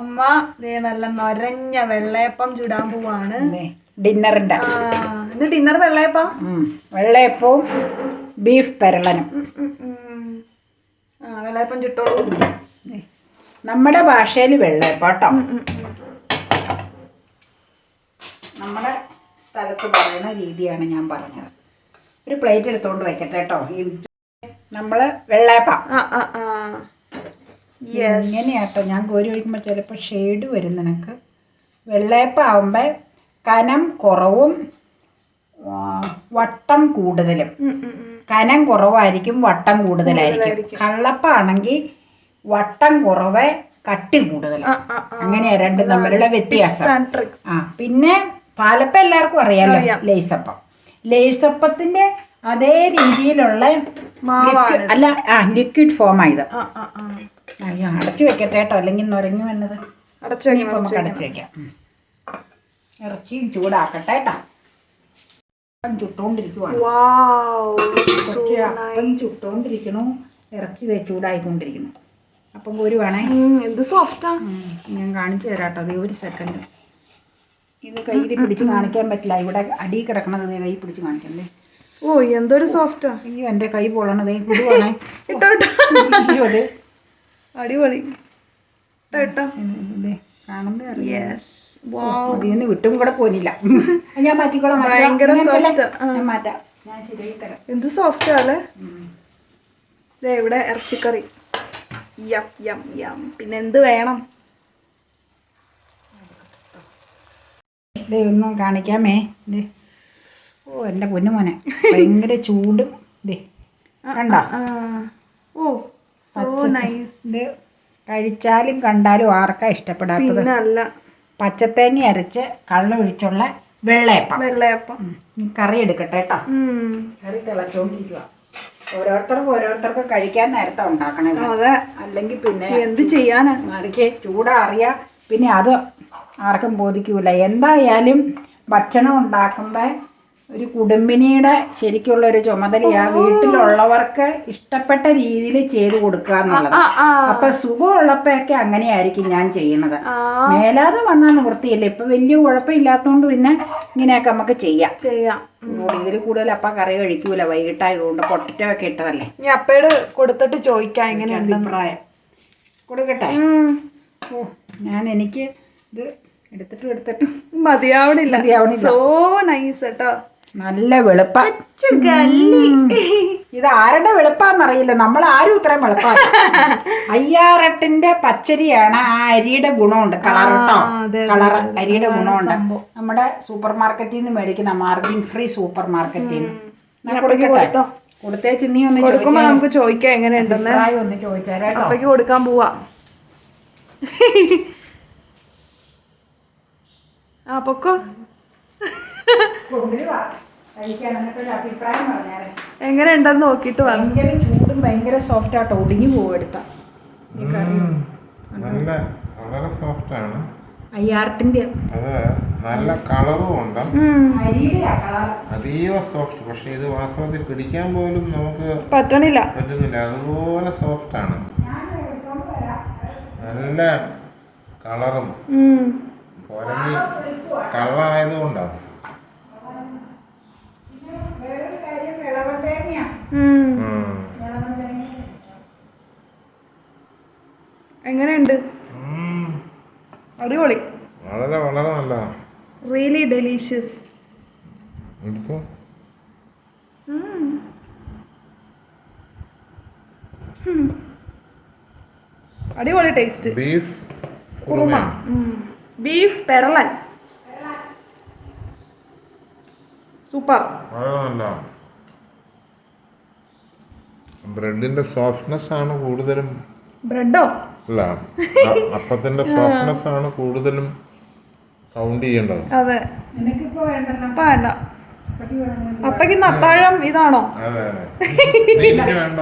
അമ്മ നല്ല നൊരഞ്ഞ വെള്ളയപ്പം ചുടാൻ പോവാണ്. ഡിന്നറിന്റെ ഇന്ന് ഡിന്നർ വെള്ളയപ്പം, വെള്ളയപ്പവും ബീഫ് പെരളനും. വെള്ളയപ്പം ചുട്ടോളൂ. നമ്മുടെ ഭാഷയിൽ വെള്ളയപ്പം കേട്ടോ, നമ്മുടെ സ്ഥലത്ത് പറയുന്ന രീതിയാണ് ഞാൻ പറഞ്ഞത്. ഒരു പ്ലേറ്റ് എടുത്തോണ്ട് വെക്കട്ടെ കേട്ടോ. നമ്മള് വെള്ളയപ്പം ഇങ്ങനെയാട്ടോ ഞാൻ കോരി ഒഴിക്കുമ്പോൾ ചിലപ്പോൾ ഷെയ്ഡ് വരും നിനക്ക്. വെള്ളയപ്പം ആവുമ്പോൾ കനം കുറവും വട്ടം കൂടുതലും. കനം കുറവായിരിക്കും, വട്ടം കൂടുതലായിരിക്കും. കള്ളപ്പാണെങ്കിൽ വട്ടം കുറവ്, കട്ടി കൂടുതൽ. അങ്ങനെയാ രണ്ടും തമ്മിലുള്ള വ്യത്യാസം. പിന്നെ പാലപ്പം എല്ലാവർക്കും അറിയാലോ, ലേസപ്പം. ലേസപ്പത്തിന്റെ അതേ രീതിയിലുള്ള അല്ല, ലിക്വിഡ് ഫോമാ ഇത്. അയ്യോ, അടച്ചു വെക്കട്ടെ കേട്ടോ, അല്ലെങ്കിൽ നുരങ്ങി വന്നത്. നമുക്ക് അടച്ചു വെക്കാം. ഇറച്ചിയും ചൂടാക്കട്ടെ കേട്ടോ. ചുട്ടോണ്ടിരിക്കുവാണ്, ചുട്ടോണ്ടിരിക്കണു. ഇറച്ചി ചൂടായിക്കൊണ്ടിരിക്കുന്നു. അപ്പം ഒരു വേണേ. എന്ത് സോഫ്റ്റാ, ഞാൻ കാണിച്ചു തരാട്ടോ. അതേ ഒരു സെക്കൻഡ്. ഇത് കയ്യിൽ പിടിച്ച് കാണിക്കാൻ പറ്റില്ല, ഇവിടെ അടി കിടക്കണത് കൈ പിടിച്ച് കാണിക്കണ്ടേ. ഓ, എന്തൊരു സോഫ്റ്റാ. അയ്യോ, എന്റെ കൈ പൊള്ളണതേ. ഇടുവാണേ. അടിപൊളി കാണുമ്പോ അതിന്ന് വിട്ടും കൂടെ പോനില്ല. ഞാൻ മാറ്റിക്കോളാം. ഞാൻ മാറ്റാം, ഞാൻ ശരിയായി തരാം. എന്ത് സോഫ്റ്റ് ആല്ലേ. ഇവിടെ ഇറച്ചിക്കറി. പിന്നെ എന്ത് വേണം? ഒന്നും കാണിക്കാമേ. ഓ, എന്റെ പൊന്നു മോനെ, ഭയങ്കര ചൂടും. കണ്ടോ? ഓ, നൈസ്. കഴിച്ചാലും കണ്ടാലും ആർക്കാ ഇഷ്ടപ്പെടാത്തത്? പച്ചത്തേങ്ങ അരച്ച് കള്ള ഒഴിച്ചുള്ള വെള്ളയപ്പം. കറി എടുക്കട്ടെ കേട്ടോ. കറി തിളച്ചോണ്ടിരിക്കുക. ഓരോരുത്തർക്ക് കഴിക്കാൻ നേരത്തെ ഉണ്ടാക്കണേ, അല്ലെങ്കിൽ പിന്നെ എന്ത് ചെയ്യാനാണ്? എനിക്ക് ചൂടാറിയാ പിന്നെ അത് ആർക്കും ബോധിക്കൂല. എന്തായാലും ഭക്ഷണം ഉണ്ടാക്കുമ്പോൾ ഒരു കുടുംബിനിയുടെ ശരിക്കുള്ള ഒരു ചുമതലയാ വീട്ടിലുള്ളവർക്ക് ഇഷ്ടപ്പെട്ട രീതിയിൽ ചെയ്തു കൊടുക്കുക എന്നുള്ളത്. അപ്പൊ സുഖമുള്ളപ്പോഴൊക്കെ അങ്ങനെയായിരിക്കും ഞാൻ ചെയ്യണത്. മേലാതെ വന്നാൽ നിവൃത്തിയില്ല. ഇപ്പൊ വലിയ കുഴപ്പമില്ലാത്തോണ്ട് പിന്നെ ഇങ്ങനെയൊക്കെ നമുക്ക് ചെയ്യാം. ഇതിൽ കൂടുതൽ അപ്പ കറി കഴിക്കൂല, വൈകിട്ടായതുകൊണ്ട്. പൊട്ടറ്റോ ഒക്കെ ഇട്ടതല്ലേ. ഞാൻ അപ്പയോട് കൊടുത്തിട്ട് ചോദിക്കാം എങ്ങനെയുണ്ട് അഭിപ്രായം. കൊടുക്കട്ടെ. ഓ, എനിക്ക് ഇത് എടുത്തിട്ട് മതിയാവണില്ല. സോ നൈസ് കേട്ടോ. നല്ല വെളുപ്പ. ഇത് ആരുടെ വെളുപ്പാന്നറിയില്ല, നമ്മൾ ആരും ഇത്രയും വെളുപ്പാ. 58 പച്ചരിയാണ്. ആ അരിയുടെ ഗുണമുണ്ട്, കളർ കേട്ടോ. കളർ അരിയുടെ ഗുണമുണ്ട്. നമ്മുടെ സൂപ്പർ മാർക്കറ്റിൽ നിന്ന് മേടിക്കുന്ന മാർജിൻ ഫ്രീ സൂപ്പർ മാർക്കറ്റിൽ നിന്ന്. കൊടുക്കട്ടെ. കൊടുത്തേച്ച് നീ ഒന്ന് കൊടുക്കുമ്പോ നമുക്ക് ചോദിക്കാം എങ്ങനെയുണ്ടെന്ന്. ഒന്ന് ചോദിച്ചാലോ. അപ്പക്ക് കൊടുക്കാൻ പോവാ. പൊക്കോ. എങ്ങനെ ഉണ്ടെന്ന് നോക്കിട്ട് ഭയങ്കര ചൂടും ഭയങ്കര സോഫ്റ്റ് ആട്ടോ. ഒടുങ്ങി പോകും എടുത്താ. വളരെ സോഫ്റ്റ് ആണ്. 58 നല്ല കളറും ഉണ്ട്, അതീവ സോഫ്റ്റ്. പക്ഷെ ഇത് വാസ്തവത്തിൽ പിടിക്കാൻ പോലും നമുക്ക് പറ്റുന്നില്ല, അതുപോലെ സോഫ്റ്റ് ആണ്. നല്ല കളറും കുരങ്ങി കള്ളായതുകൊണ്ടാണ്. എങ്ങനെയുണ്ട്? അടിപൊളി. വളരെ വളരെ നല്ല, റിയലി ഡെലീഷ്യസ്. അടിപൊളി ടേസ്റ്റ്. ബീഫ് കുറുമ, ബീഫ് പെരളൻ. സൂപ്പർ. ബ്രെഡിന്റെ സോഫ്റ്റ്നെസ് ആണ് കൂടുതലും. ബ്രെഡോ അല്ല, അപ്പത്തിന്റെ സോഫ്റ്റ്നെസ് ആണ് കൂടുതലും കൗണ്ട് ചെയ്യേണ്ടത്. അതെ. വേണ്ട. അപ്പക്ക് അത്താഴം ഇതാണോ? അതെ. വേണ്ട.